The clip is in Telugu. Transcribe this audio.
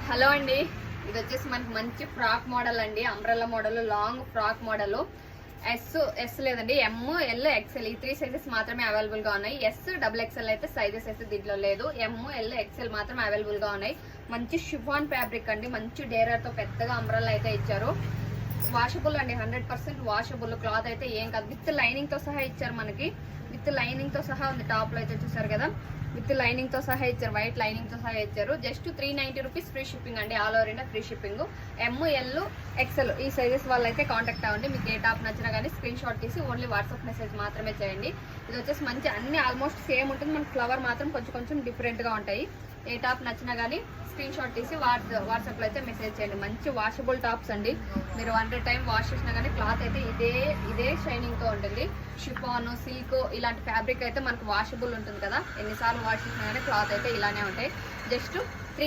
హలో అండి, ఇది వచ్చేసి మనకి మంచి ఫ్రాక్ మోడల్ అండి. Umbrella model, long frock model. S లేదండి, ఎమ్, ఎల్, ఎక్స్ఎల్ ఈ 3 సైజెస్ మాత్రమే అవైలబుల్ గా ఉన్నాయి. ఎస్, డబుల్ ఎక్స్ఎల్ అయితే సైజెస్ అయితే దీంట్లో లేదు. ఎమ్, ఎల్, ఎక్స్ఎల్ మాత్రం అవైలబుల్ గా ఉన్నాయి. మంచి షిఫాన్ ఫ్యాబ్రిక్ అండి, మంచి డేరర్ తో పెద్దగా అంబ్రెల్లా అయితే ఇచ్చారు. వాషబుల్ అండి, 100% వాషబుల్. క్లాత్ అయితే ఏం కాదు, విత్ లైనింగ్ తో సహా ఇచ్చారు. మనకి విత్ లైనింగ్ తో సహా ఉంది. టాప్ లో అయితే చూసారు కదా, విత్ లైనింగ్ తో సహా ఇచ్చారు. వైట్ లైనింగ్ తో సహా ఇచ్చారు. జస్ట్ 390 రూపీస్ ఫ్రీ షిప్పింగ్ అండి. All over India free shipping. M, L, XL ఈ సైజెస్ వాళ్ళు అయితే కాంటాక్ట్ అవ్వండి. మీకు ఏ టాప్ నచ్చినా కానీ స్క్రీన్ షాట్ తీసి ఓన్లీ వాట్సాప్ మెసేజ్ మాత్రమే చేయండి. ఇది వచ్చేసి మంచి అన్ని ఆల్మోస్ట్ సేమ్ ఉంటుంది. మన ఫ్లవర్ మాత్రం కొంచెం డిఫరెంట్ గా ఉంటాయి. ఏ టాప్ నచ్చినా కానీ స్క్రీన్ షాట్ తీసి వాట్సాప్ లో అయితే మెసేజ్ చేయండి. మంచి వాషబుల్ టాప్స్ అండి. మీరు 100 టైం వాష్ చేసినా కానీ క్లాత్ అయితే ఇదే షైనింగ్ తో ఉంటుంది. షిఫాన్, సిల్క్ ఇలాంటి ఫ్యాబ్రిక్ అయితే మనకు వాషబుల్ ఉంటుంది కదా. ఎన్నిసార్లు వాష్ చేసినా కానీ క్లాత్ అయితే ఇలానే ఉంటాయి. జస్ట్